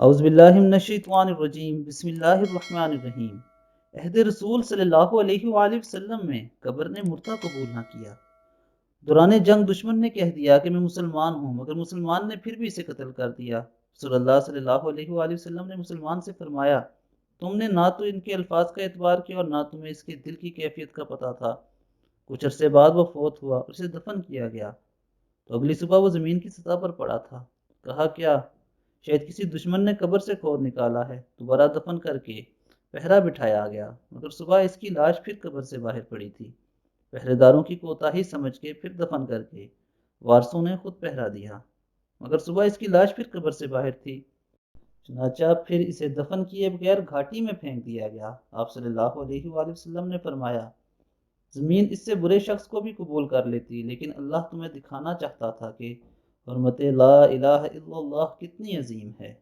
اعوذ باللہ من الشیطان الرجیم، بسم اللہ الرحمن الرحیم۔ عہد رسول صلی اللہ علیہ وآلہ وسلم میں قبر نے مردہ قبول نہ کیا۔ دوران جنگ دشمن نے کہہ دیا کہ میں مسلمان ہوں، مگر مسلمان نے پھر بھی اسے قتل کر دیا۔ رسول اللہ صلی اللہ علیہ وآلہ وسلم نے مسلمان سے فرمایا، تم نے نہ تو ان کے الفاظ کا اعتبار کیا اور نہ تمہیں اس کے دل کی کیفیت کا پتہ تھا۔ کچھ عرصے بعد وہ فوت ہوا اور اسے دفن کیا گیا تو اگلی صبح وہ زمین کی سطح پر پڑا تھا۔ کہا کیا شاید کسی دشمن نے قبر سے کھود نکالا ہے۔ دوبارہ دفن کر کے پہرا بٹھایا گیا، مگر صبح اس کی لاش پھر قبر سے باہر پڑی تھی۔ پہرے داروں کی کوتاہی سمجھ کے پھر دفن کر کے وارثوں نے خود پہرا دیا، مگر صبح اس کی لاش پھر قبر سے باہر تھی۔ چنانچہ پھر اسے دفن کیے بغیر گھاٹی میں پھینک دیا گیا۔ آپ صلی اللہ علیہ وآلہ وسلم نے فرمایا، زمین اس سے برے شخص کو بھی قبول کر لیتی، لیکن اللہ تمہیں دکھانا چاہتا تھا کہ حرمت لا الہ الا اللہ کتنی عظیم ہے۔